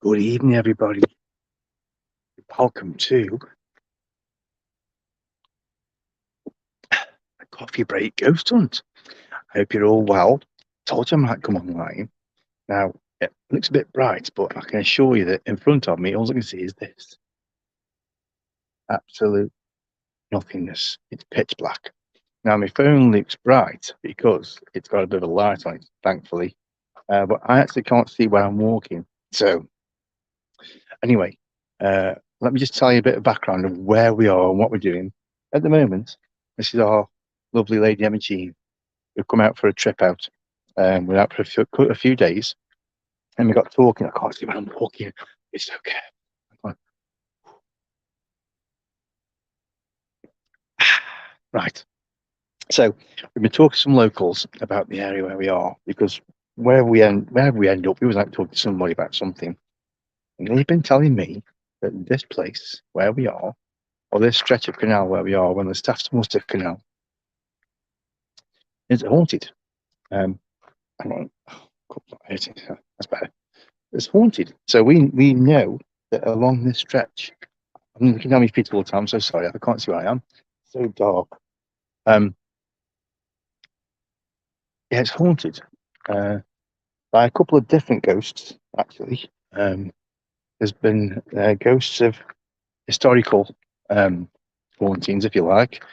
Good evening, everybody. Welcome to a coffee break ghost hunt. I hope you're all well. Told you I might come online. Now, it looks a bit bright, but I can assure you that in front of me, all I can see is this. Absolute nothingness. It's pitch black. Now, my phone looks bright because it's got a bit of a light on it, thankfully. But I actually can't see where I'm walking. So, anyway, let me just tell you a bit of background of where we are and what we're doing. At the moment, this is our lovely lady Emma Jean. We've come out for a trip out. We're out for a few days, and we got talking. I can't see where I'm walking. It's okay. Right. So we've been talking to some locals about the area where we are, because wherever we end up, we was like talking to somebody about something, and they've been telling me that this place where we are, or this stretch of canal where we are, when the Staff's Muster Canal, is haunted. Hang on, that's better. It's haunted. So we know that along this stretch, I'm looking at my feet all the time. I'm so sorry, I can't see where I am. So dark. Yeah, it's haunted by a couple of different ghosts, actually. There's been ghosts of historical hauntings, if you like,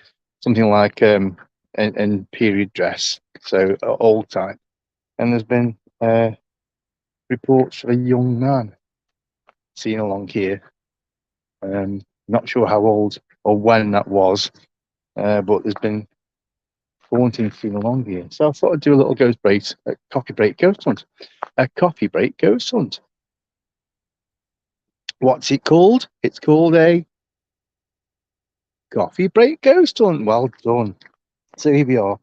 something like in period dress, so old time. And there's been reports of a young man seen along here. Not sure how old or when that was, but there's been haunting seen along here. So I thought I'd do a little coffee break ghost hunt. A coffee break ghost hunt. What's it called? It's called a coffee break ghost hunt. Well done. So here we are,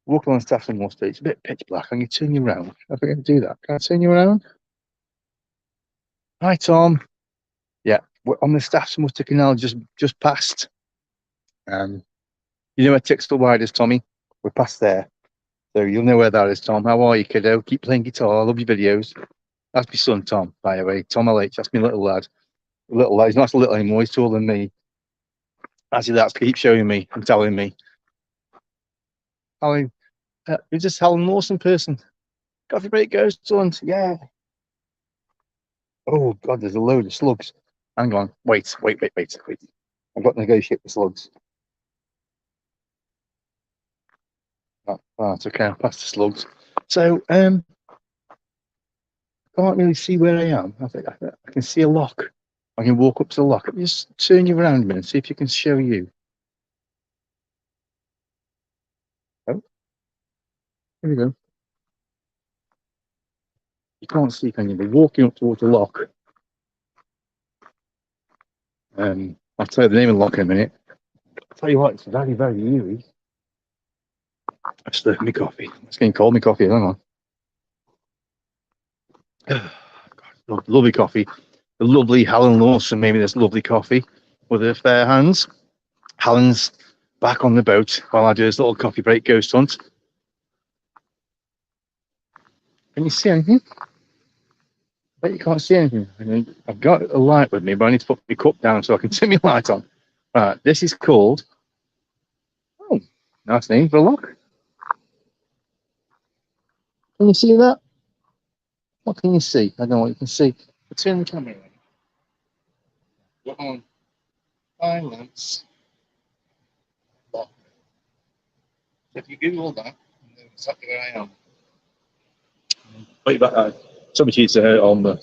walking on Staffs and Worcester. It's a bit pitch black. I'm going to turn you around. I think I can do that. Can I turn you around? Hi, Tom. Yeah, we're on the Staffs and Worcester Canal, just past. You know where Tixtle Wide is, Tommy? We're past there. So you'll know where that is, Tom. How are you, kiddo? Keep playing guitar. I love your videos. That's my son, Tom, by the way. Tom LH. That's my little lad. Little lad. He's not so little anymore. He's taller than me. Actually, that's keep showing me and telling me. Alan, you're just Helen Lawson person. Coffee break ghost hunt. Yeah. Oh, God, there's a load of slugs. Hang on. Wait. I've got to negotiate the slugs. It's okay. I'll pass the slugs. So, I can't really see where I am. I think I can see a lock. I can walk up to the lock. Let me just turn you around a minute, see if you can show you. Oh, here we go. You can't see, can you? We're walking up towards the lock. I'll tell you the name of the lock in a minute. I'll tell you what, it's very, very eerie. I've stirred my coffee. It's getting cold, my coffee. Hang on. God, lovely coffee. The lovely Helen Lawson made me this lovely coffee with her fair hands. Helen's back on the boat while I do this little coffee break ghost hunt. Can you see anything? I bet you can't see anything. I've got a light with me, but I need to put my cup down so I can turn my light on. Right, this is called. Oh, nice name for a lock. Can you see that? What can you see? I don't know what you can see. Turn the camera on. Go on. Silence. Lock. If you Google that, you know exactly where I am. Wait, but somebody needs to hurt on the.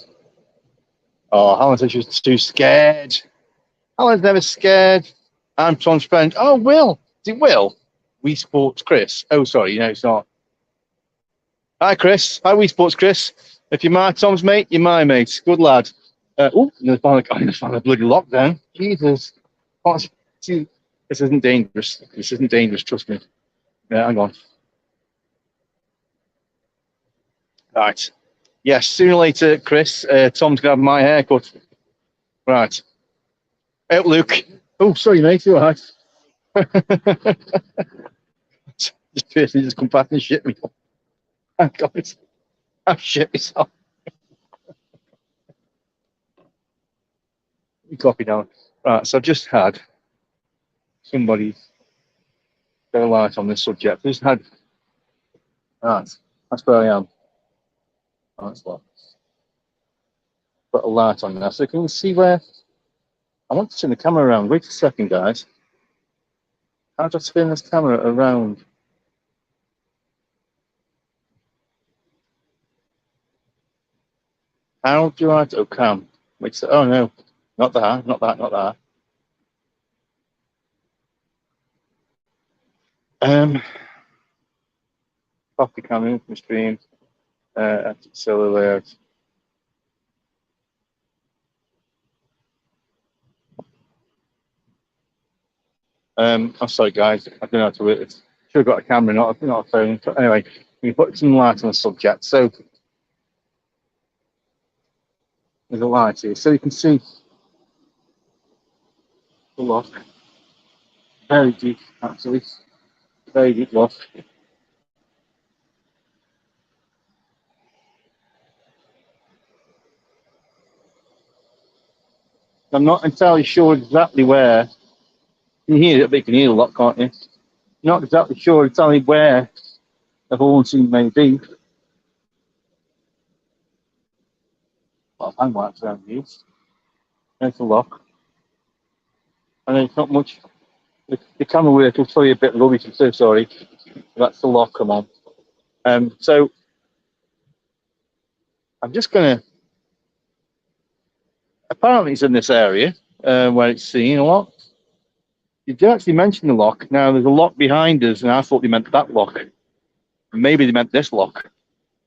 Oh, Helen said she was too scared. Helen's never scared. I'm Tom's friend. Oh, Will. Is it Will? We Sports Chris. Oh, sorry. No, it's not. Hi, Chris. Hi, We Sports Chris. If you're my Tom's mate, you're my mate. Good lad. Oh, I found a bloody lockdown. Jesus. This isn't dangerous. This isn't dangerous. Trust me. Yeah, hang on. Right. Yes, sooner or later, Chris, Tom's going to have my haircut. Right. Oh, Luke. Oh, sorry, mate. You all right? This person just come back and shit me. Thank God. I've shit myself. Copy down. Right, so I've just had somebody get a light on this subject. Just had right, that's where I am. That's what. Put a light on now. So can you see where I want to turn the camera around? Wait a second, guys. How do I spin this camera around? How do I oh cam? Wait oh no, not that, not that, not that. Copy camera from stream, solar layout. I'm sorry, guys. I don't know how to work this. Should have got a camera, not a phone. But anyway, we put some light on the subject. So there's a light here, so you can see the lock. Very deep, actually. Very deep lock. I'm not entirely sure exactly where. You can hear it, but you can hear the lock, can't you? Not exactly sure exactly where the haunting may be. Well, hang lights around here. There's the lock. And there's not much. The camera work will show you a bit rubbish. I'm so sorry. That's the lock. Come on. So I'm just gonna. Apparently, it's in this area where it's seen a lot. You did actually mention the lock. Now there's a lock behind us, and I thought they meant that lock. Maybe they meant this lock,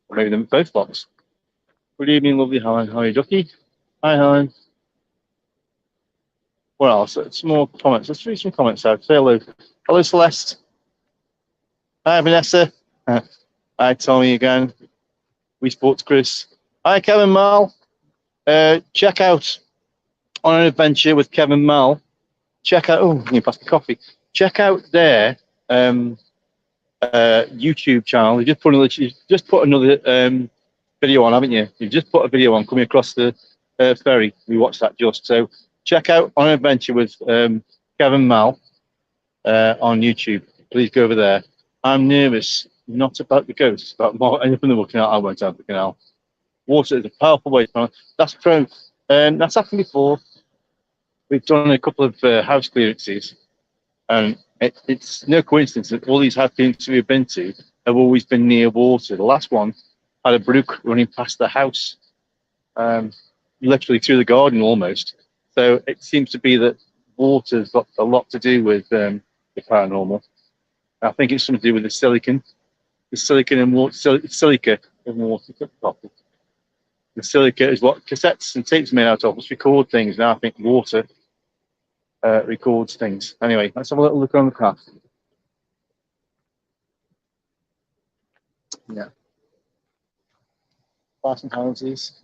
or maybe they meant both locks. Good evening, lovely Helen. How are you, Ducky? Hi, Helen. What else? Some more comments. Let's read some comments out. Say hello. Hello, Celeste. Hi, Vanessa. Hi, Tommy again. We Sports Chris. Hi, Kevin Mal. Check out On an Adventure with Kevin Mal. Check out. Oh, you pass the coffee. Check out their YouTube channel. You just put another video on, haven't you? You've just put a video on coming across the ferry. We watched that just. So check out On an Adventure with Kevin Mal on YouTube. Please go over there. I'm nervous, not about the ghosts, but more anything that will canal. I won't have the canal. Water is a powerful way. That's true. That's happened before. We've done a couple of house clearances, and it's no coincidence that all these house clearances we've been to have always been near water. The last one had a brook running past the house, literally through the garden almost. So it seems to be that water's got a lot to do with the paranormal. I think it's something to do with the silicon and water, silica in water. The silica is what cassettes and tapes are made out of. Let's record things. Now I think water records things. Anyway, let's have a little look on the graph. Yeah. Passing houses.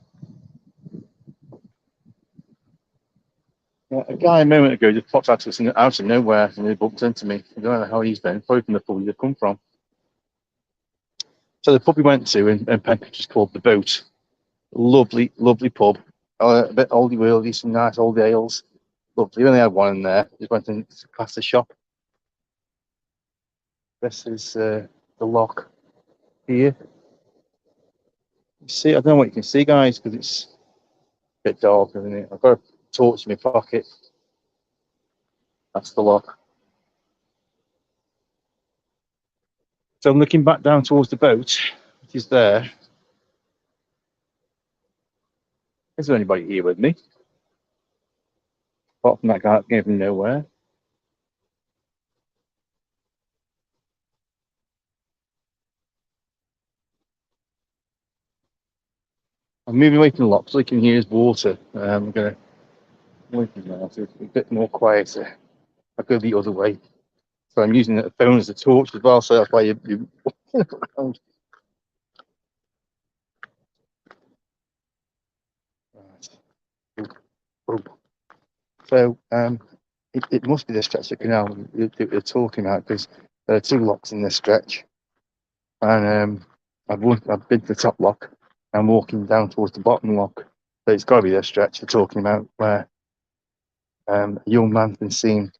Yeah, a guy a moment ago just popped out to us out of nowhere and he bumped into me. I don't know how he's been. Probably from the pub he'd come from. So the pub we went to in Penkridge is called The Boat. Lovely, lovely pub. A bit oldie worldy, some nice old ales. Lovely. We only had one in there. Just went in past the shop. This is the lock here. You see, I don't know what you can see, guys, because it's a bit dark, isn't it? I've got a torch in my pocket. That's the lock. So I'm looking back down towards the boat, which is there. Is there anybody here with me? Apart from that guy that came from nowhere. I'm moving away from the lock so you can hear his water. I'm going to move now so it's a bit more quieter. I'll go the other way. So I'm using the phone as a torch as well, so that's why you So it must be the stretch of canal that we're talking about because there are two locks in this stretch, and I've been to the top lock. I'm walking down towards the bottom lock, so it's got to be this stretch we're talking about where A young man's been seen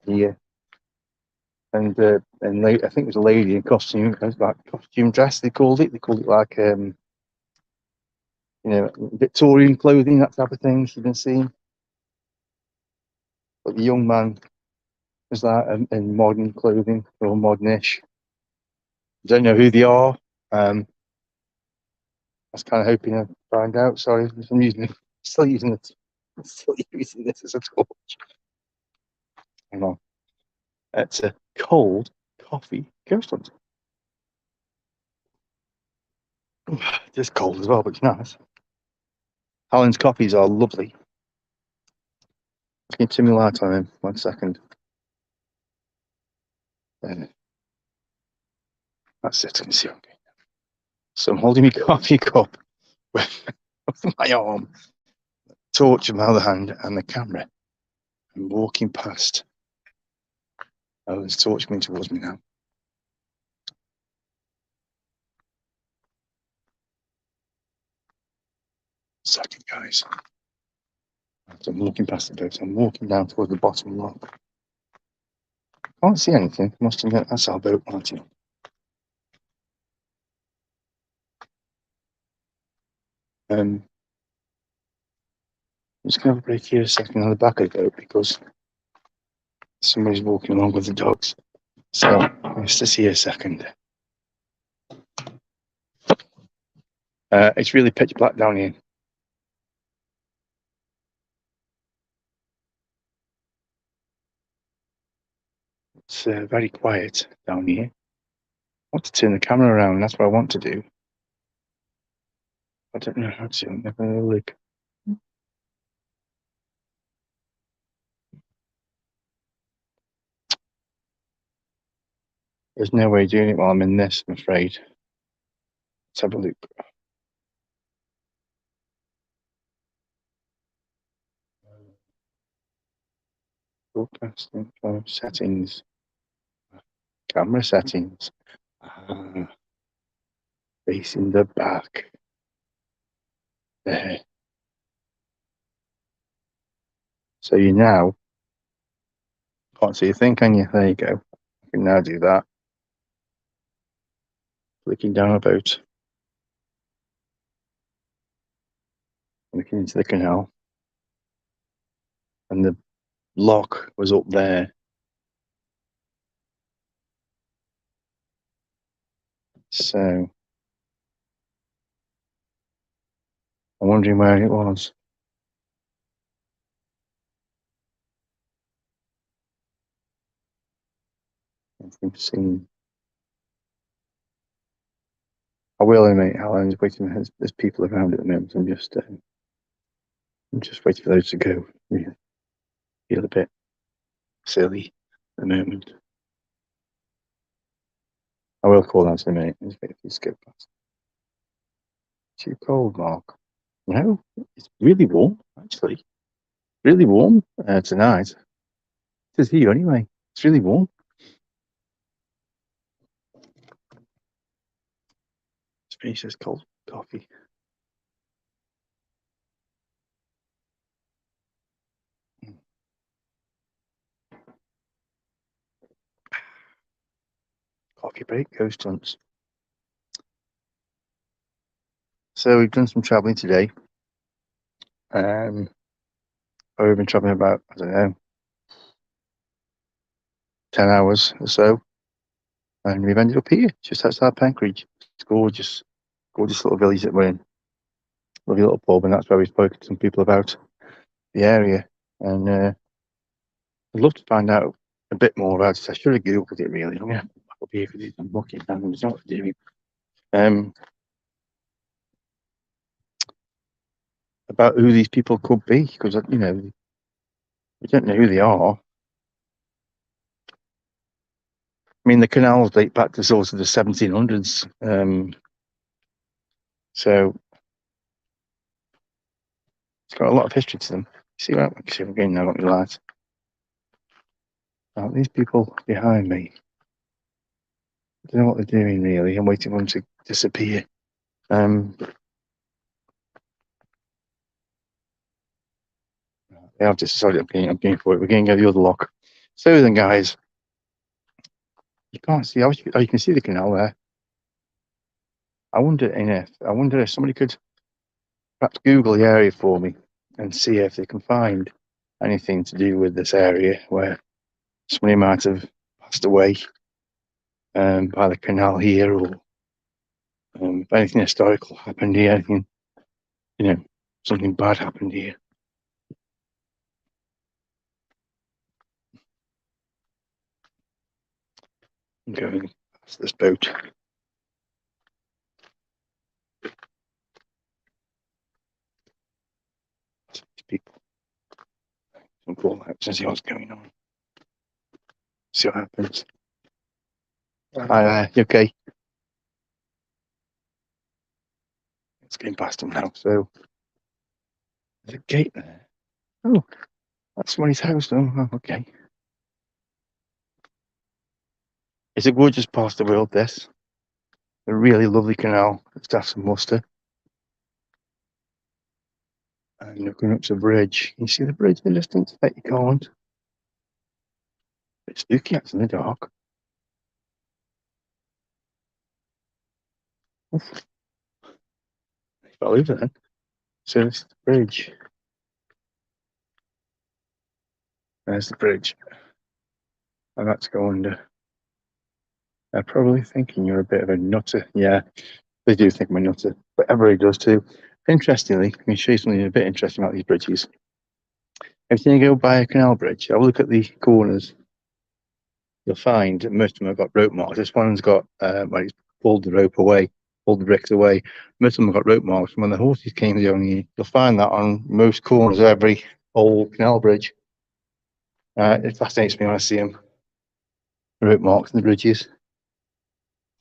here, and I think it was a lady in costume, like costume dress. They called it. They called it like Victorian clothing, that type of thing. She'd been seen, but the young man was like in modern clothing or modernish. Don't know who they are. I was kind of hoping to find out. Sorry, I'm still using it. Still using this as a torch. Hang on. It's a cold coffee ghost hunt. Just cold as well, but it's nice. Alan's coffees are lovely. Just need to turn my light on him. 1 second. That's it. I can see okay. So I'm holding my coffee cup with my arm, torch in my other hand, and the camera. I'm walking past. Alan's torch coming towards me now. Second, guys. So I'm looking past the boat. I'm walking down towards the bottom lock. Can't see anything. Must admit, that's our boat, aren't you? I'm just going to have a break here a second on the back of the boat because somebody's walking along with the dogs. So let's just see a second. It's really pitch black down here. It's very quiet down here. I want to turn the camera around. That's what I want to do. I don't know how to. I'm never going to look. There's no way of doing it while I'm in this, I'm afraid. Let's have a look. Broadcasting settings. Camera settings. Facing the back. There. So you now can't see a thing, can you? There you go. I can now do that. Clicking down a boat. Looking into the canal. And the lock was up there. So I'm wondering where it was. I've seen. I will admit, Alan's waiting. There's people around at the moment. I'm just waiting for those to go. Really feel a bit silly at the moment. I will call out in a minute. Just wait for you to go past. Too cold, Mark. No, it's really warm actually. Really warm tonight. It is here anyway. It's really warm. Let's finish this cold coffee. Coffee break, ghost hunts. So we've done some travelling today. We've been travelling about, I don't know, 10 hours or so. And we've ended up here, just outside Penkridge. It's gorgeous, gorgeous little village that we're in. Lovely little pub, and that's where we've spoken to some people about the area. And I'd love to find out a bit more about it. I should have Googled it really. I'm going to back up here because I'm looking and there's not doing. About who these people could be, because we don't know who they are. I mean, the canals date back to sort of the 1700s. So it's got a lot of history to them. See what I'm getting now, got my light. Now, these people behind me, I don't know what they're doing really. I'm waiting for them to disappear. There Yeah, I've just decided I'm going for it. We're going to go the other lock. So then, guys, you can't see. Oh, you can see the canal there. I wonder if somebody could perhaps Google the area for me and see if they can find anything to do with this area where somebody might have passed away by the canal here, or if anything historical happened here, anything, something bad happened here. I'm going past this boat. People, some call out to see what's going on. See what happens. Hi there, you okay? It's getting past them now, so there's a gate there. Oh, that's somebody's house though. Oh, okay. It's a gorgeous part of the world, this. A really lovely canal. It's have some muster. And looking up to the bridge. You see the bridge in the distance? Bet you can't. It's spooky actually in the dark. Oof. I fell over then. So this is the bridge. There's the bridge. And that's go under. They're probably thinking you're a bit of a nutter. Yeah, they do think I'm a nutter. But everybody does too. Interestingly, I can show you something a bit interesting about these bridges. If you go by a canal bridge, have a look at the corners. You'll find most of them have got rope marks. This one's got, well, it's pulled the rope away, pulled the bricks away. Most of them have got rope marks. And when the horses came down here, you'll find that on most corners of every old canal bridge. It fascinates me when I see them. The rope marks on the bridges.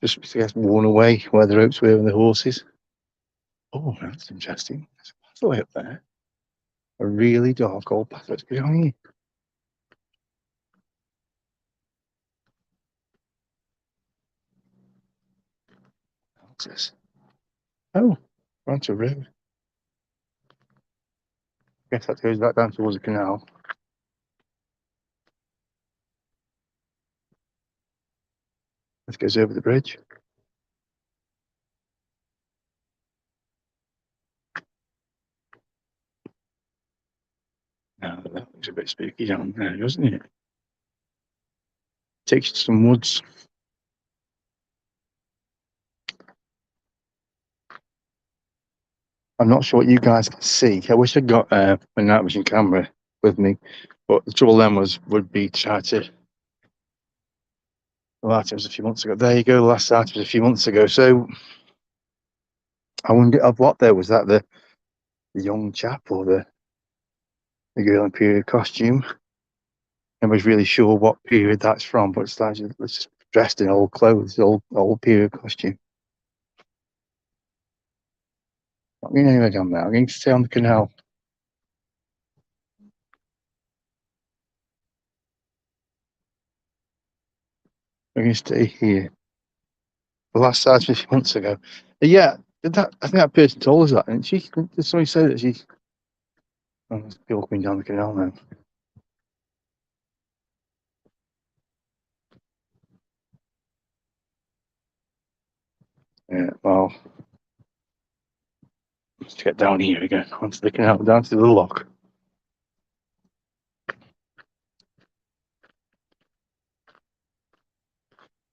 Just I guess worn away where the ropes were and the horses. Oh, that's interesting. There's a pathway up there. A really dark old pathway. Let's go down here. What's this? Oh, we're onto a road. I guess that goes back down towards the canal. This goes over the bridge. Now that looks a bit spooky down there, doesn't it? Takes you to some woods. I'm not sure what you guys can see. I wish I'd got a night vision camera with me, but the trouble then would be to try to. The last was a few months ago. There you go. The last sight was a few months ago. So I wonder of what there was that the young chap or the girl in period costume. Nobody's really sure what period that's from, but it's dressed in old clothes, old period costume. Not going anywhere down there. I'm going to stay on the canal. I'm going to stay here. The last sight was a few months ago. Yeah, I think that person told us that, and somebody said that she. Oh, there's people coming down the canal now. Yeah, well, let's get down here again onto the canal, down to the lock.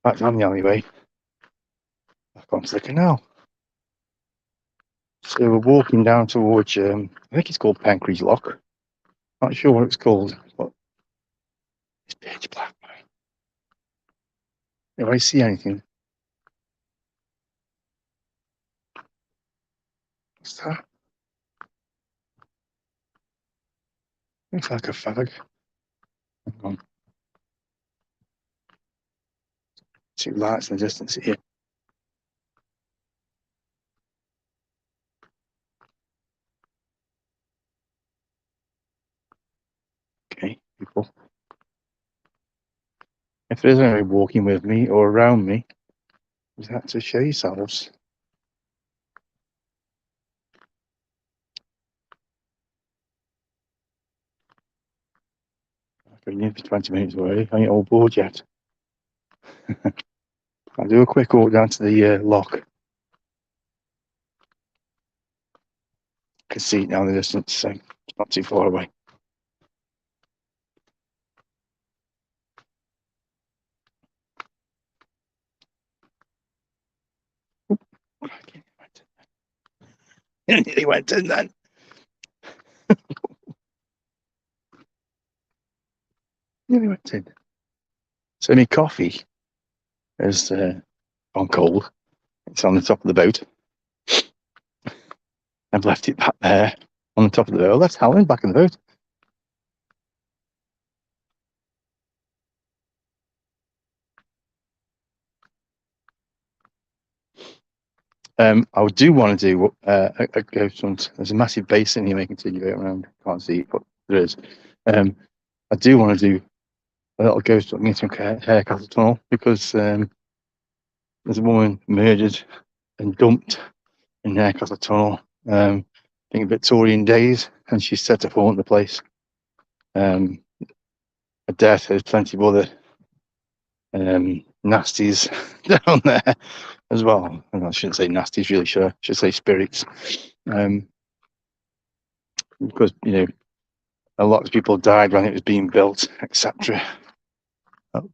Back down the alleyway, back onto the canal. So we're walking down towards, I think it's called Penkridge Lock. Not sure what it's called, but it's pitch black. If I see anything, what's that? Looks like a fag. Hang on. Two lights in the distance here. Okay, people. If there's anybody walking with me or around me, you have to show yourselves. been here for 20 minutes already. I ain't all bored yet. I'll do a quick walk down to the lock. I can see it now in the distance, so it's not too far away. It nearly went in then. Nearly went in. So my coffee has gone cold. It's on the top of the boat. I've left it back there on the top of the boat. That's Helen back in the boat. I do want to do a ghost hunt. There's a massive basin here making to go around. Can't see it, but there is. I do want to do a little ghost hunt into Haircastle Tunnel because there's a woman murdered and dumped in Haircastle Tunnel. I think Victorian days, and she's set to haunt the place. A death. There's plenty of other nasties down there as well. I shouldn't say nasties, really. Sure, I should say spirits. Because a lot of people died when it was being built, etc. Oh.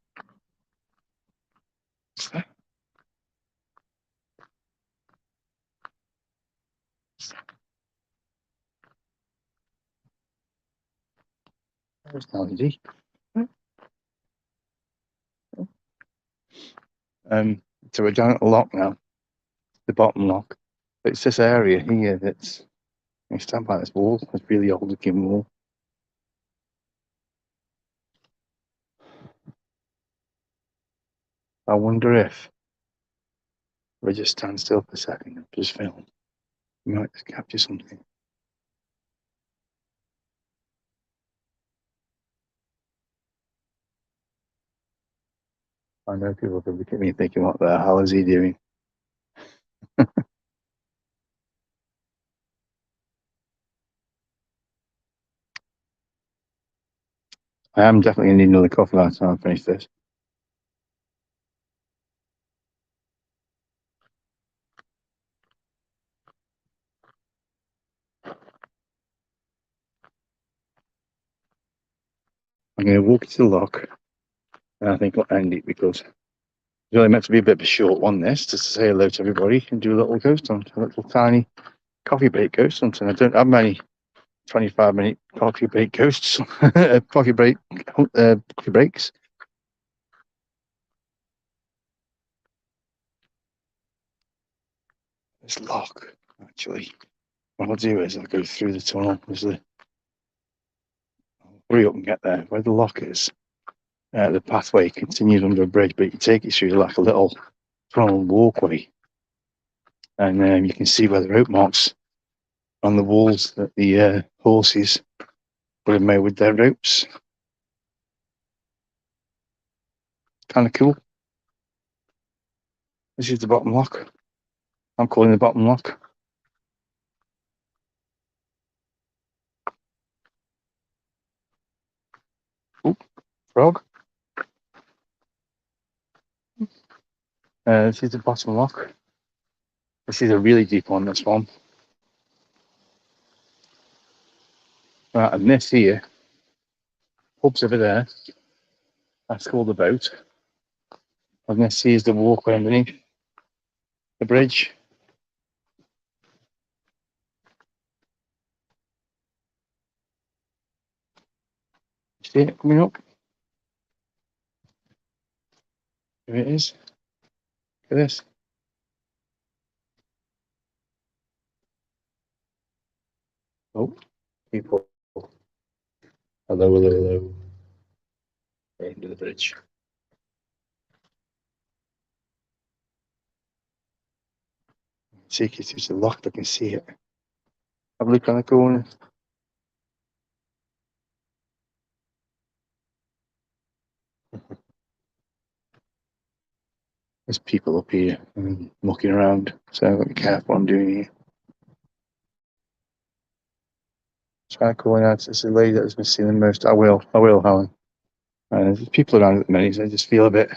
There's no LED. So we're down at the lock now, the bottom lock. It's this area here that's, you stand by this wall, this really old looking wall. I wonder if we just stand still for a second and just film. We might just capture something. I know people could look at me thinking, what the hell is he doing? I am definitely going to need another coffee by the time I finish this. I'm going to walk to the lock, and I think I'll end it because it's really meant to be a bit of a short one, this, just to say hello to everybody and do a little ghost hunt, a little tiny coffee break ghost hunt. And I don't have many 25-minute coffee break ghosts, coffee breaks. This lock, actually, what I'll do is I'll go through the tunnel. I'll hurry up and get there. Where the lock is, the pathway continues under a bridge, but you can take it through like a little tunnel walkway, and you can see where the rope marks on the walls that the horses would have made with their ropes. Kind of cool. This is the bottom lock. I'm calling the bottom lock. Ooh, frog. This is the bottom lock. This is a really deep one, this one. Right, and this here, pub's over there. That's called the boat. And this here is the walkway underneath the bridge. See it coming up? Here it is. Look at this. Oh, people. Hello, hello, hello. Right into the bridge. See it through the lock, I can see it. Have a look on the corner. There's people up here mucking around, so I've got to be careful what I'm doing here. Trying to call out. It's the lady that has been seeing the most. I will, Helen. There's people around at the minute, so I just feel a bit,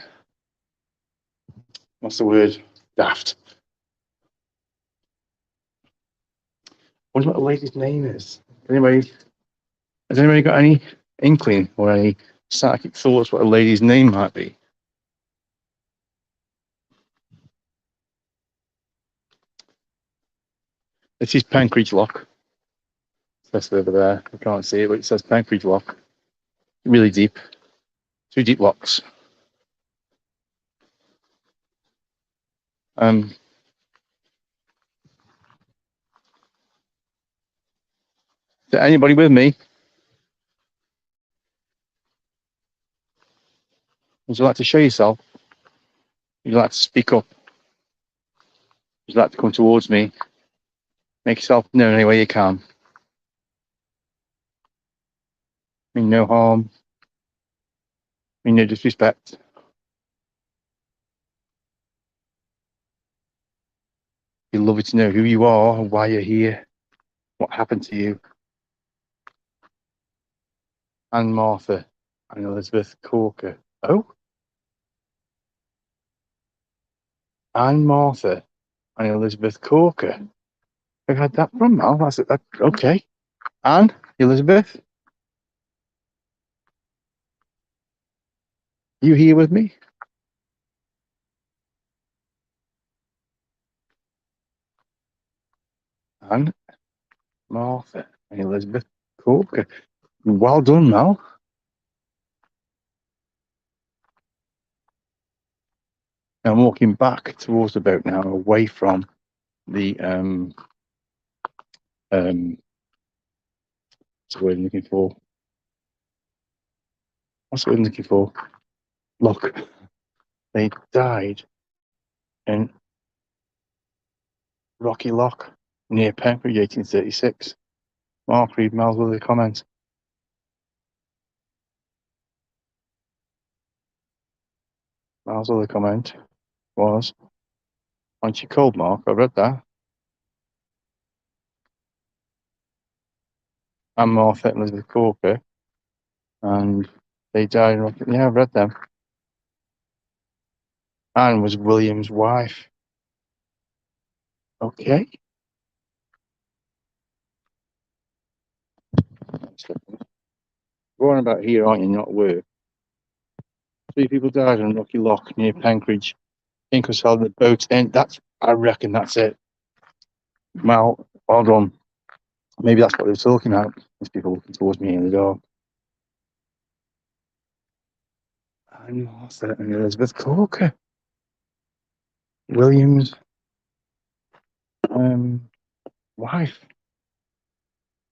what's the word? Daft. I wonder what the lady's name is. Has anybody got any inkling or any psychic thoughts what a lady's name might be? This is Penkridge Lock. That's over there. I can't see it, but it says Penkridge Lock. Really deep. 2 deep locks. Is there anybody with me? Would you like to show yourself? Would you like to speak up? Would you like to come towards me? Make yourself known any way you can. Mean no harm. Mean no disrespect. You'd love it to know who you are, why you're here, what happened to you. Anne Martha and Elizabeth Corker. Oh? Anne Martha and Elizabeth Corker. I've had that from Mal. That's it. Okay. Anne, Elizabeth, you here with me? Anne, Martha, and Elizabeth Corker. Well done, Mal. I'm walking back towards the boat now, away from the what's the word I'm looking for? What's the word I'm looking for? Look, they died in Rocky Lock near Penkridge, 1836. Mark, read Mal's other comment. Mal's other comment was, aren't you cold, Mark? I read that. And Martha and Elizabeth Corker, and they died in Rocky. Yeah, I read them. Anne was William's wife. Okay. Go on about here, aren't you? Not work. 3 people died in Rocky Lock near Penkridge. Ingersoll, the boat, and I reckon that's it. Well done. Maybe that's what they were talking about. There's people looking towards me in the dark. And Martha and Elizabeth Corker. William's wife.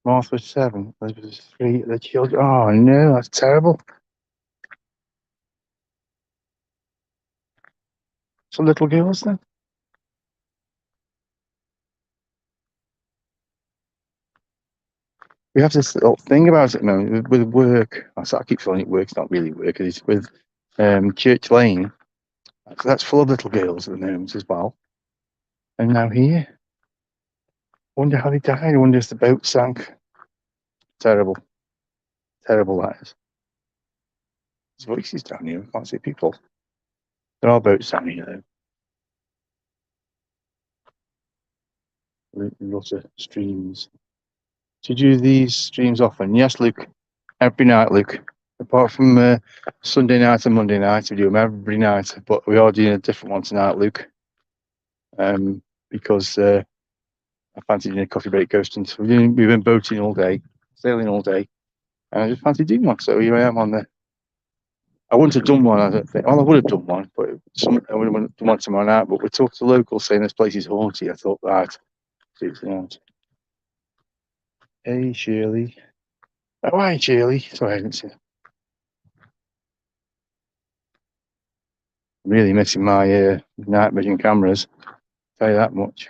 Martha was 7, Elizabeth was 3. The children. Oh no, that's terrible. Some little girls then. We have this little thing about it now with work. I keep calling it work. It's not really work. It's with Church Lane. So that's full of little girls at the moment as well. And now here. Wonder how they died. I wonder if the boat sank. Terrible. Terrible that is. There's voices down here. I can't see people. There are boats down here though. Lots of streams. Do you do these streams often? Yes, Luke. Every night, Luke. Apart from Sunday night and Monday night, we do them every night. But we are doing a different one tonight, Luke. Because I fancy doing a coffee break ghosting. So we've been boating all day, sailing all day, and I just fancy doing one. So here I am on the. I wouldn't have done one, I don't think. Well, I would have done one, but I would have done one tomorrow night. But we talked to locals saying this place is haunted. I thought, right, it's not. Hey, Shirley. Oh, hi, Shirley. Sorry, I didn't see you. I'm really missing my night vision cameras. Tell you that much.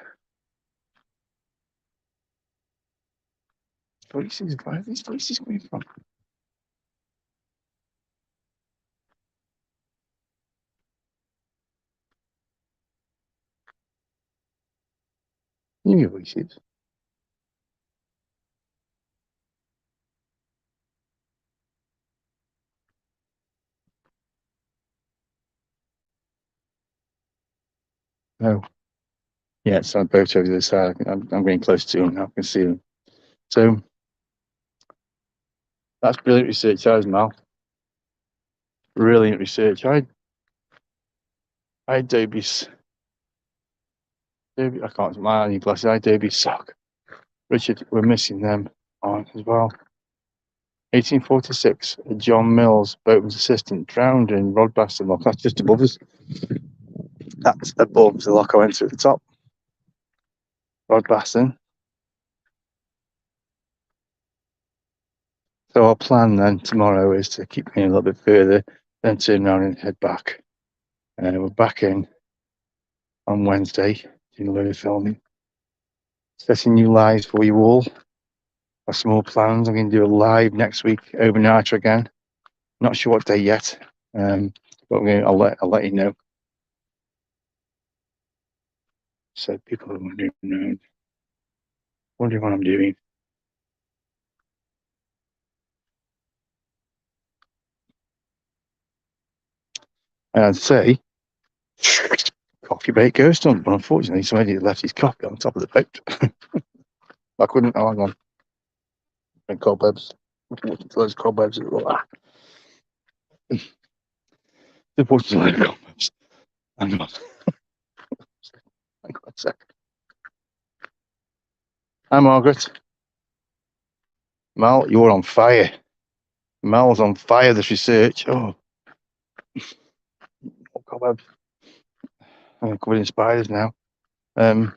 Voices, where are these voices coming from? New voices. Oh, yeah, it's on a boat over the other side. I'm getting close to them now. I can see them. So that's brilliant research, that is, Mal. Brilliant research. I had Dobie's. I can't my any glasses. I had Dobie's sock. Richard, we're missing them on as well. 1846, John Mills, boatman's assistant, drowned in Rodbaston Lock. That's just above us. That's above the lock I went through at the top. Rodbaston. So our plan then tomorrow is to keep going a little bit further, then turn around and head back. We're back in on Wednesday, doing a load of filming. Setting new lives for you all. Got some more plans. I'm going to do a live next week over Nitra again. Not sure what day yet, but I'll let you know. So people are wondering what I'm doing. And I'd say coffee break goes on, but unfortunately somebody left his coffee on top of the boat. I couldn't. Oh, hang on. And cobwebs. Those cobwebs. Just watch the load of cobwebs. Hang on. Hang on a sec. Hi, Margaret. Mal, you're on fire. Mal's on fire, this research. Oh, cobwebs. I'm covered in spiders now. I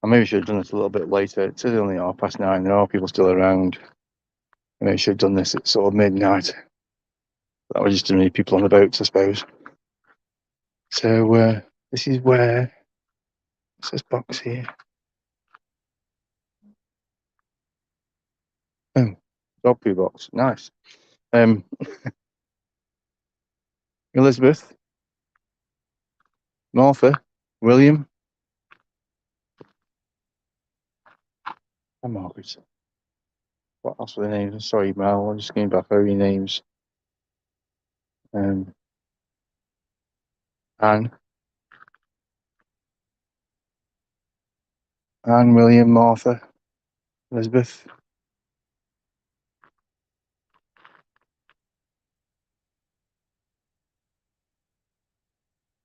maybe should have done this a little bit later. It's only 9:30. There are people still around. I maybe should have done this at sort of midnight. That was just too many people on the boats, I suppose. So this is where what's this box here? Oh, dog poo box. Nice. Elizabeth, Martha, William, and Margaret. What else were the names? Sorry, Mel. I'm just going back over your names. Anne, William, Martha, Elizabeth.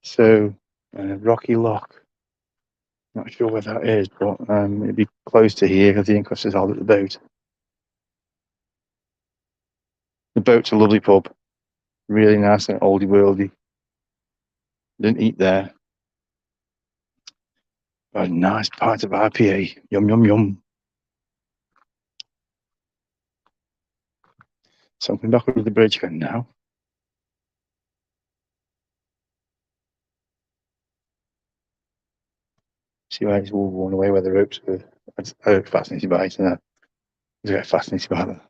So, Rocky Lock. Not sure where that is, but it'd be close to here because the inquest is held at the boat. The boat's a lovely pub. Really nice and oldie worldy. Didn't eat there. But a nice pint of IPA. Yum, yum, yum. So I'm coming back over the bridge again now. See why he's all worn away where the ropes were. I was fascinated by it, and I was fascinated by that.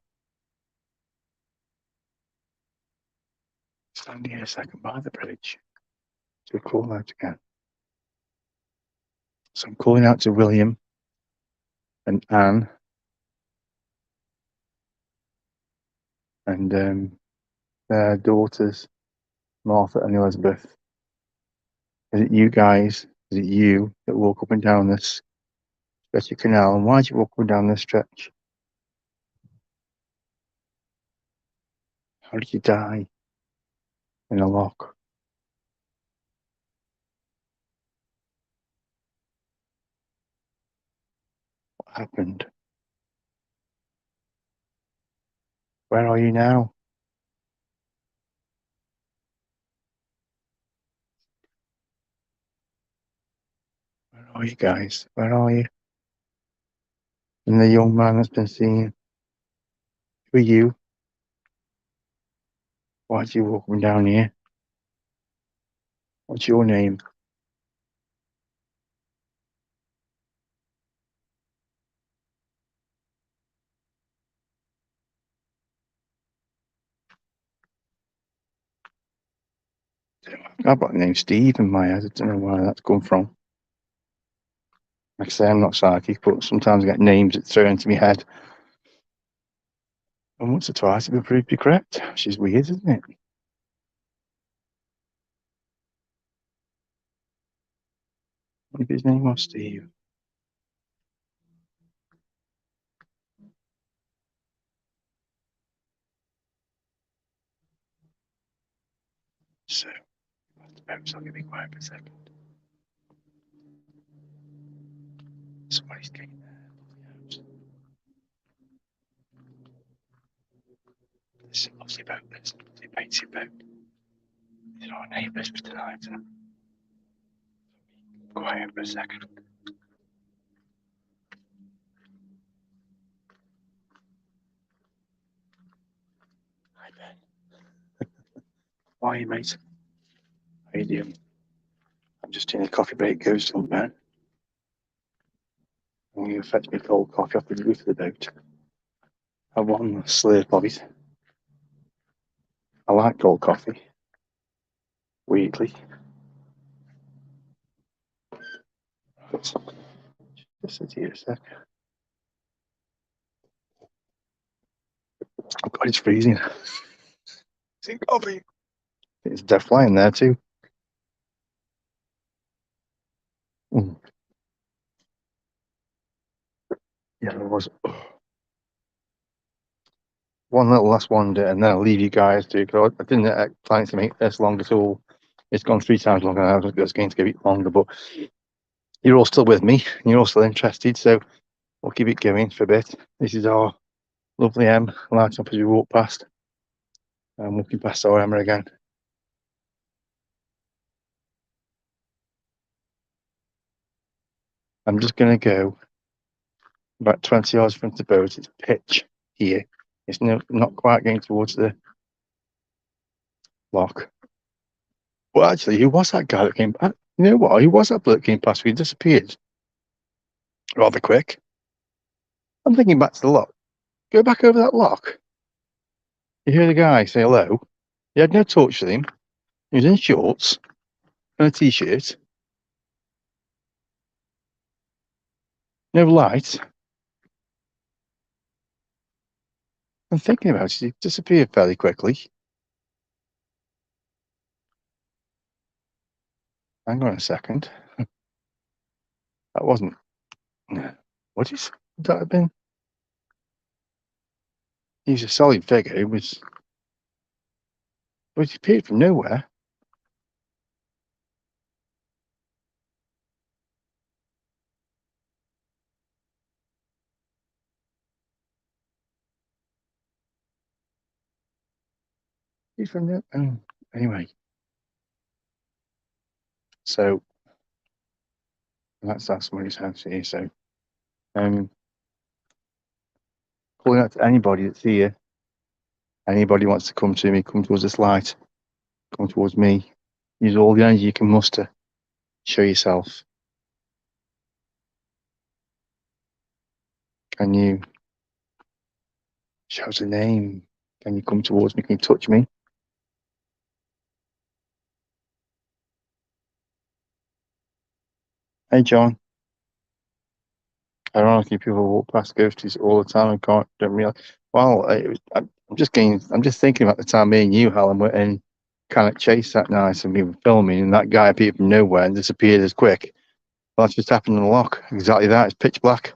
Standing here a second by the bridge to call out again. So I'm calling out to William and Anne and their daughters, Martha and Elizabeth. Is it you guys? Is it you that walk up and down this stretch of canal? And why did you walk up and down this stretch? How did you die in a lock? What happened? Where are you now? Where are you guys? Where are you? And the young man that's been seen. Who are you? Why did you walk up and down here? What's your name? I've got the name Steve in my head. I don't know where that's come from. Like I say, I'm not psychic, but sometimes I get names that throw into my head. And once or twice it proved to be correct, which is weird, isn't it? What if his name was Steve? So, perhaps I'll be quiet for a second. Somebody's getting there. There's a lovely boat. There's a lovely painted boat. These are our neighbours for tonight. Quiet for a second. Hi, Ben. How are you, mate? How you doing? I'm just in a coffee break. Goes till Ben. I'm going to fetch me cold coffee off the roof of the boat. I have one slurp of it. I like cold coffee. Weirdly. Just sit here a sec. Oh God, it's freezing. It's in coffee. It's death flying there too. Mm. Yeah, there was one little last one, and then I'll leave you guys to. Because I didn't plan to make this long at all. It's gone 3 times longer. I was going to give it longer, but you're all still with me. And you're all still interested, so we'll keep it going for a bit. This is our lovely M lighting up as we walk past. I'm walking past our Emma again. I'm just going to go about 20 yards from the boat. It's pitch here. It's not quite going towards the lock. Well, actually, who was that guy that came back? You know what? Who was that bloke that came past? He disappeared rather quick. I'm thinking back to the lock. Go back over that lock. You hear the guy say hello. He had no torch with him. He was in shorts and a t-shirt. No light. I'm thinking about it. He disappeared fairly quickly. Hang on a second. That wasn't. What is? Would that have been? He was a solid figure. He was. But he appeared from nowhere. He's from there. Anyway, so that's somebody's house here. So, calling out to anybody that's here. Anybody wants to come to me, come towards this light, come towards me. Use all the energy you can muster. Show yourself. Can you shout a name? Can you come towards me? Can you touch me? Hey, John. Ironically, people walk past ghosties all the time and don't realize. Well, I'm just thinking about the time me and you, Helen, were in Cannock Chase that night and we were filming, and that guy appeared from nowhere and disappeared as quick. Well, that's just happened in the lock. Exactly that. It's pitch black,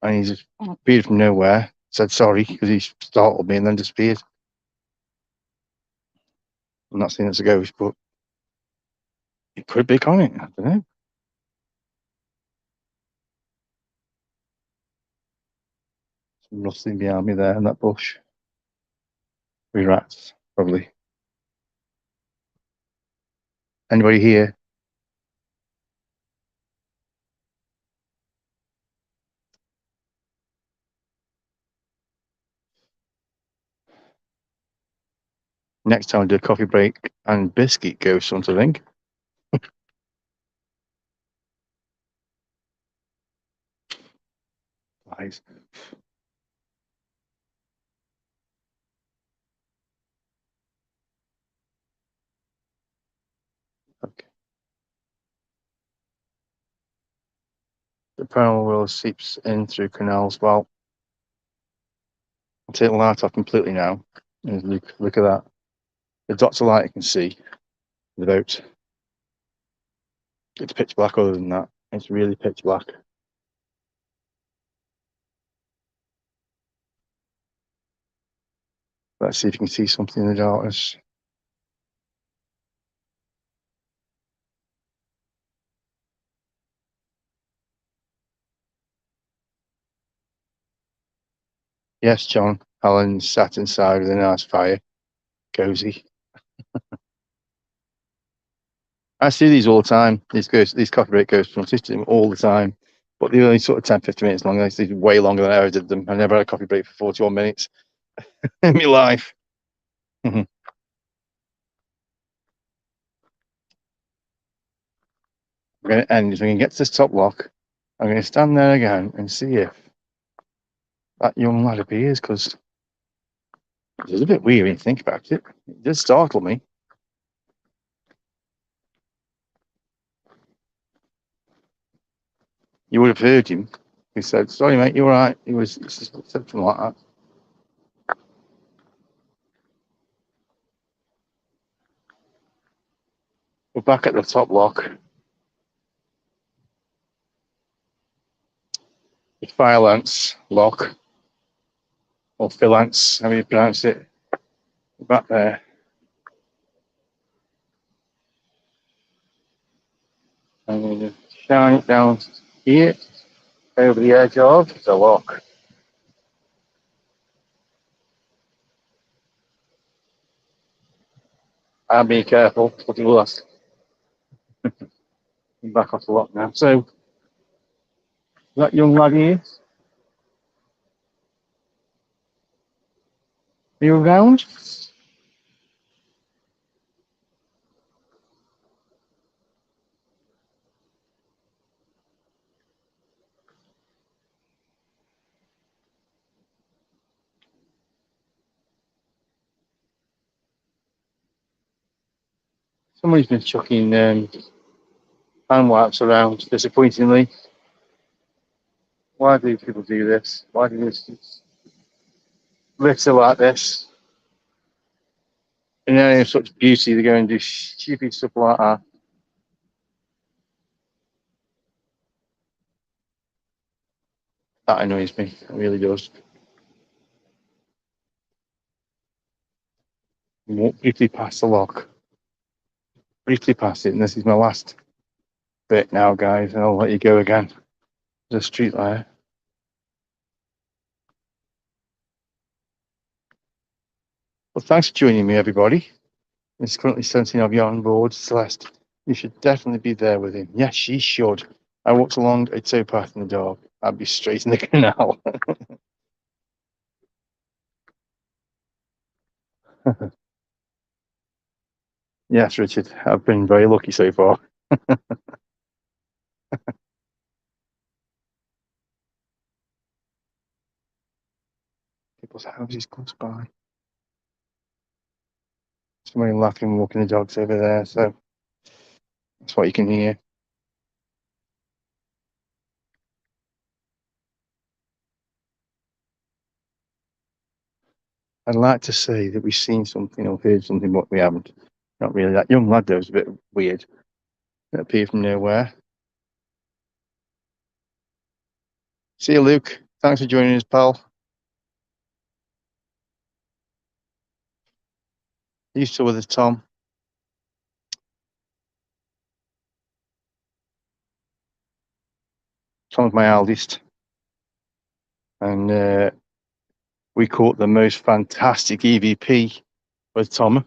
and he just appeared from nowhere. Said sorry because he startled me and then disappeared. I'm not saying it's a ghost, but it could be, can't it? I don't know. Some rustling behind me there in that bush. 3 rats, probably. Anybody here? Next time, do a coffee break and biscuit ghost hunt, I think. Nice. Okay. The paranormal world seeps in through canals. Well, take the light off completely now. And look at that. The dots of light you can see. The boat. It's pitch black other than that. It's really pitch black. Let's see if you can see something in the darkness. Yes, John. Alan sat inside with a nice fire. Cozy. I see these all the time. These coffee break ghosts from system all the time. But they're only sort of 10, 15 minutes long. These are way longer than I ever did them. I never had a coffee break for 41 minutes in my life. I'm going to end. If we can get to this top lock, I'm going to stand there again and see if that young lad appears, because it's a bit weird when you think about it. It did startle me. You would have heard him. He said, "Sorry, mate, you're right." He was something like that. We're back at the top lock. The Filance lock, or Filance, how do you pronounce it? We're back there. I'm going to shine it down here, over the edge of the lock. And be careful, put your glass. I'm back off the lock now. So, that young lad here, are you around? Somebody's been chucking hand wipes around, disappointingly. Why do people do this? Why do this litter like this? In an area of such beauty, they go and do stupid stuff like that. That annoys me. It really does. We won't briefly pass the lock. Briefly pass it, and this is my last bit now, guys, and I'll let you go again. There's a street there. Well, thanks for joining me, everybody. It's currently 17 of you on board. Celeste, you should definitely be there with him. Yes, she should. I walked along a towpath in the dark. I'd be straight in the canal. Yes, Richard, I've been very lucky so far. People's houses close by. Somebody laughing, walking the dogs over there, so that's what you can hear. I'd like to say that we've seen something or heard something, but we haven't. Not really. That young lad, though, was a bit weird. It appeared from nowhere. See you, Luke. Thanks for joining us, pal. You still with us, Tom? Tom's my eldest. And we caught the most fantastic EVP with Tom.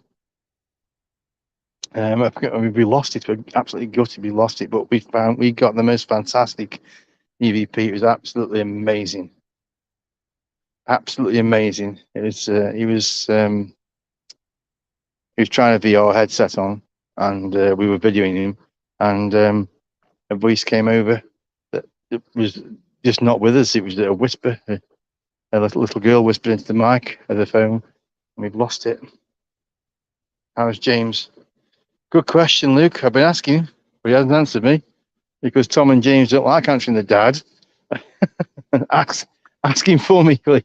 We lost it. We're absolutely gutted we lost it, but we got the most fantastic EVP. It was absolutely amazing. Absolutely amazing. It was. He was trying a VR headset on, and we were videoing him, and a voice came over that it was just not with us. It was a whisper. A little girl whispered into the mic of the phone, and we've lost it. How's James? Good question, Luke. I've been asking, but he hasn't answered me because Tom and James don't like answering the dad. Asking for me, please.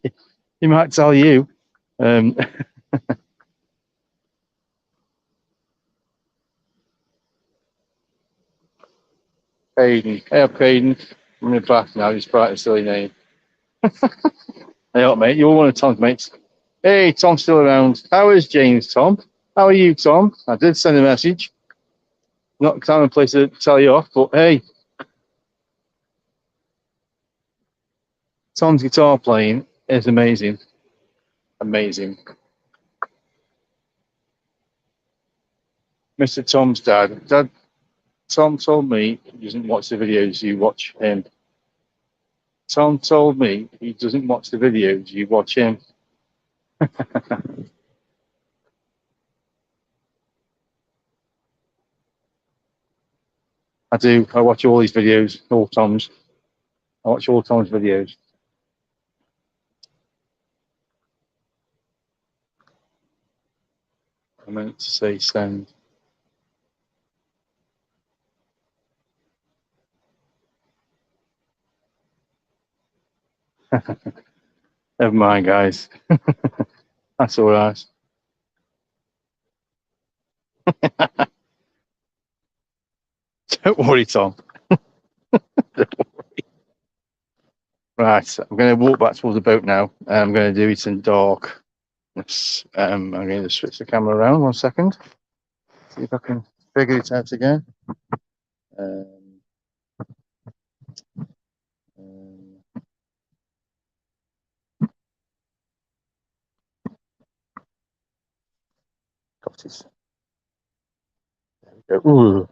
He might tell you. Hayden. Hey up, Hayden. I'm in the bath now. Just bright a silly name. Hey up, mate. You're one of Tom's mates. Hey, Tom's still around. How is James, Tom? How are you, Tom? I did send a message. Not time and place to tell you off, but hey, Tom's guitar playing is amazing. Amazing. Mr. Tom's dad. Tom told me he doesn't watch the videos, you watch him. Tom told me he doesn't watch the videos, you watch him. I do. I watch all these videos, all Tom's. I watch all Tom's videos. I meant to say send. Never mind, guys. That's all right. Don't worry, Tom. Don't worry. Right, I'm going to walk back towards the boat now. I'm going to do it in dark. I'm going to switch the camera around 1 second. See if I can figure it out again. Got it. There we go. Ooh.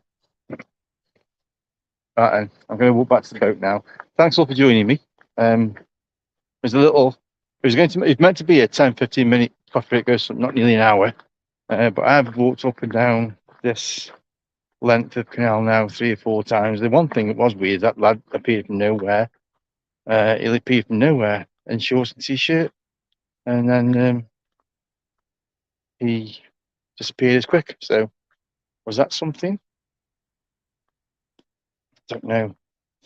Right, I'm going to walk back to the boat now. Thanks all for joining me. There's a little. It's meant to be a 10-15 minute coffee break, goes not nearly an hour. But I've walked up and down this length of canal now 3 or 4 times. The one thing that was weird, that lad appeared from nowhere. He appeared from nowhere in shorts and t-shirt, and then he disappeared as quick. So was that something? Don't know.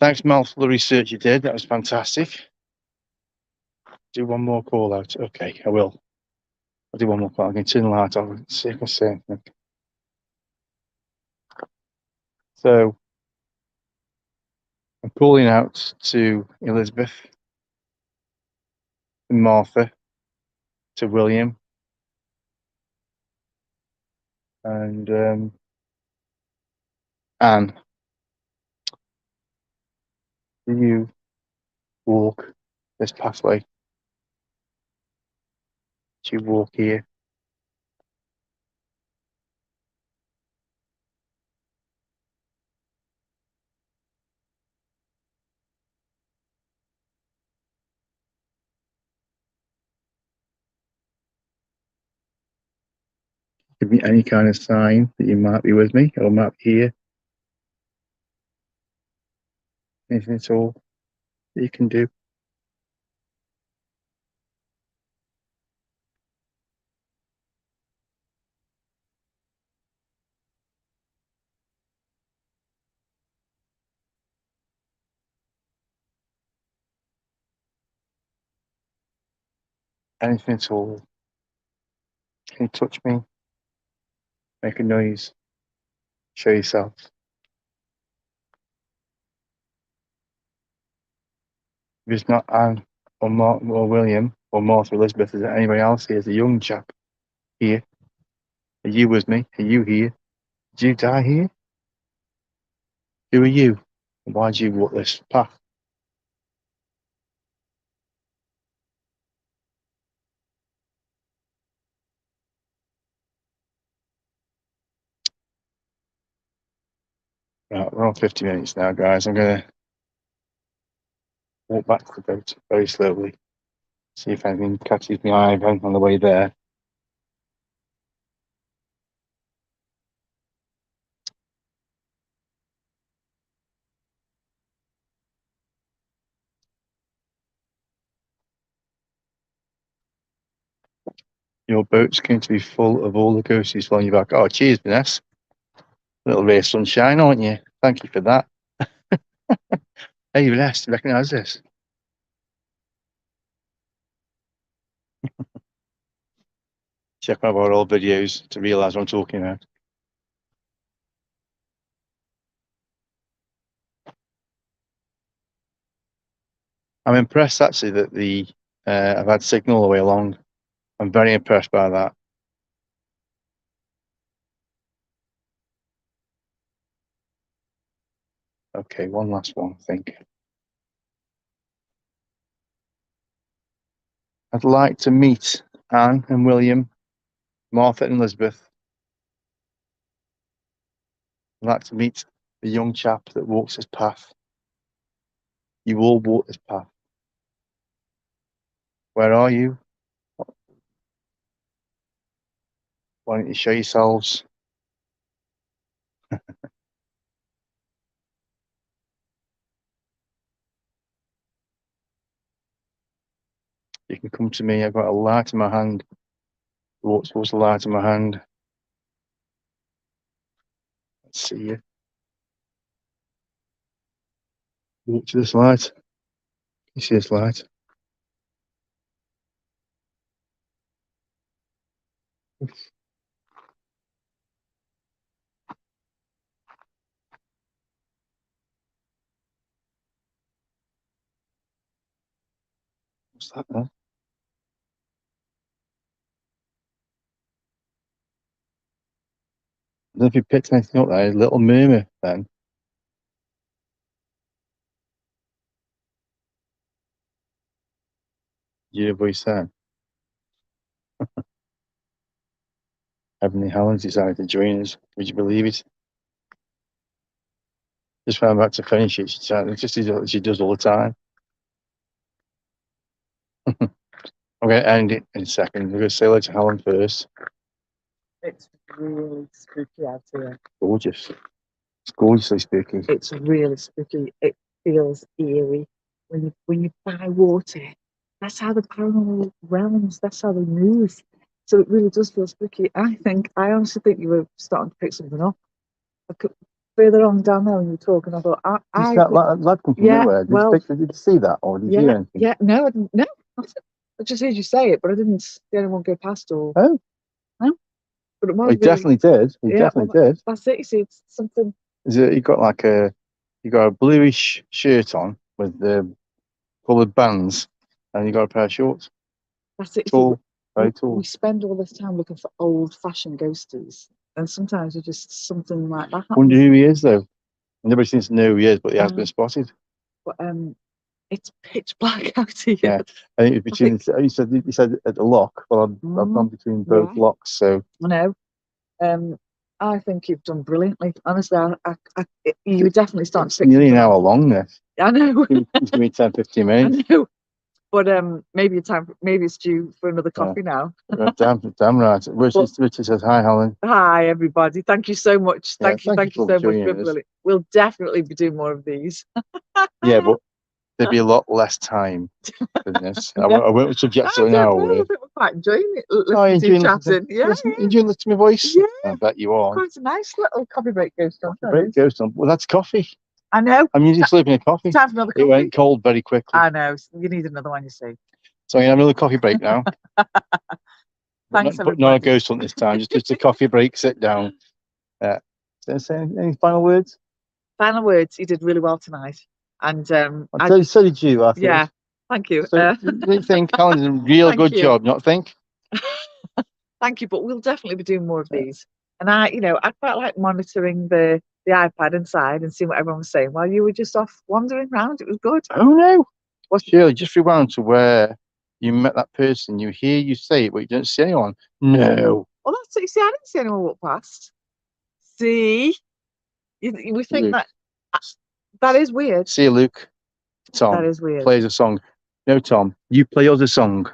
Thanks, Mel, for the research you did. That was fantastic. Do one more call out. Okay, I will. I'll do one more call. I can turn the light off and see if I can say anything. So I'm calling out to Elizabeth, to Martha, to William, and Anne. Do you walk this pathway? Do you walk here? Give me any kind of sign that you might be with me or might be here. Anything at all that you can do. Anything at all. Can you touch me? Make a noise. Show yourself. If it's not Anne or Mark or William or Martha Elizabeth, is there anybody else here? Is a young chap here? Are you with me? Are you here? Did you die here? Who are you? And why did you walk this path? Right, we're on 50 minutes now, guys. I'm going to walk back to the boat very slowly. See if anything catches my eye on the way there. Your boat's going to be full of all the ghosties following you back. Oh, cheers, Vanessa. Little ray of sunshine, aren't you? Thank you for that. Hey, Vanessa, do you recognise this? check one of our old videos to realise what I'm talking about. I'm impressed actually that I've had signal all the way along. I'm very impressed by that. Okay, one last one, I think. I'd like to meet Anne and William, Martha and Elizabeth. I'd like to meet the young chap that walks this path. You all walk this path. Where are you? Why don't you show yourselves? You can come to me. I've got a light in my hand. Walk towards the light in my hand. Let's see you. Walk to this light. You see this light? What's that then? I don't know if you picked anything up there. A little murmur then. You hear what he said? Heavenly Helen's decided to join us. Would you believe it? Just when I'm about to finish it, it's just as she does all the time. I'm going to end it in a second. We're going to say hello to Helen first. It's really spooky out here. Gorgeous. It's gorgeously spooky. It's really spooky. It feels eerie. When you buy water, that's how the paranormal realms, that's how they move. So it really does feel spooky. I honestly think you were starting to pick something up. Further on down there when you were talking, I thought, that lad come from nowhere? Did you see that, or did you hear anything? Yeah, no, I didn't. No, I just heard you say it, but I didn't see anyone go past or. Oh, no. But it might he definitely did. He definitely did. That's it. You see, it's something. He got a bluish shirt on with the coloured bands, and you got a pair of shorts. That's it. Tall, very tall. We spend all this time looking for old-fashioned ghosties, and sometimes it's just something like that happens. Wonder who he is, though. Nobody seems to know who he is, but he has been spotted. But it's pitch black out here. Yeah, I think it's between. He said at the lock. Well, I've gone between both locks, so. I know. I think you've done brilliantly. Honestly, you were definitely starting to. It's nearly an hour long, this. I know. It's gonna be 10-15 minutes. I know. But maybe it's due for another coffee now. Damn right. Richard says hi, Helen. Hi everybody. Thank you so much. Thank you so much. We'll definitely be doing more of these. Yeah, but there'd be a lot less time than this. I won't subject to an hour. I think we're quite enjoying it. Listening to chatting. Enjoying listening to my voice? Yeah. I bet you are. Quite a nice little coffee break goes on. Well, that's coffee. I know. I'm usually sleeping a coffee. Time for another coffee. It went cold very quickly. I know. You need another one, you see. So I'm going to have another coffee break now. Thanks, but not a ghost hunt this time. Just a coffee break, sit down. Any final words? Final words. You did really well tonight. And so did you, I think. Yeah. Thank you. So, you think Helen's a real good job, not think? Thank you, but we'll definitely be doing more of these. And I quite like monitoring the iPad inside and seeing what everyone was saying while you were just off wandering around. It was good. Oh no! Shirley, just rewound to where you met that person. You hear you say it, but you don't see anyone. No. Well, that's it. You see, I didn't see anyone walk past. See, we think Luke. That is weird. See you, Luke. Tom. That is weird. Plays a song. No, Tom, you play us a song.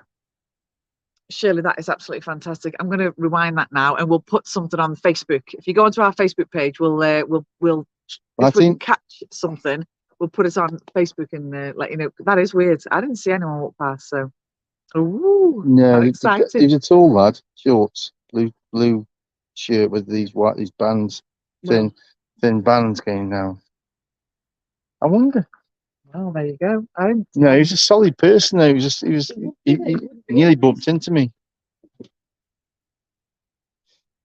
Shirley, that is absolutely fantastic. I'm going to rewind that now, and we'll put something on Facebook. If you go onto our Facebook page, we'll if we can catch something, we'll put it on Facebook and let you know. That is weird. I didn't see anyone walk past, so. Ooh, no, exciting. He's a tall lad, shorts, blue shirt with these bands, thin bands going down. I wonder. Oh, there you go. No, he was a solid person though. He nearly bumped into me.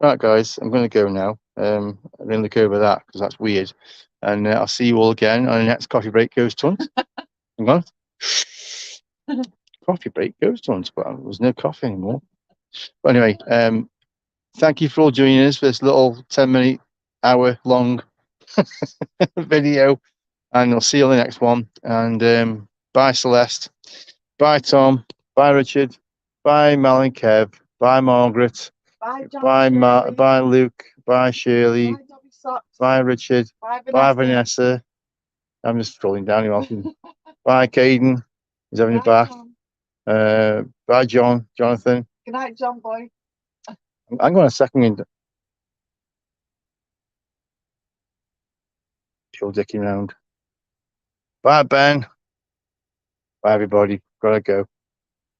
Right, guys, I'm going to go now. I'm going to look over that because that's weird. And I'll see you all again on the next coffee break goes tunt. Hang on. Coffee break goes tunt. Well, there's no coffee anymore. But anyway, thank you for all joining us for this little 10-minute, hour-long video. And I'll see you on the next one. And bye, Celeste. Bye, Tom. Bye, Richard. Bye, Mal and Kev. Bye, Margaret. Bye, John. Bye, Luke. Bye, Shirley. Bye, Dobby Socks. Bye, Richard. Bye, Vanessa. Bye, Vanessa. I'm just scrolling down. You're welcome. Bye, Caden. He's having a bath. Bye, John. Jonathan. Good night, John boy. I'm going a second. Pure dicking round. Bye, Ben. Bye, everybody. Gotta go.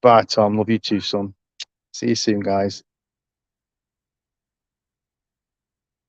Bye, Tom. Love you too, son. See you soon, guys.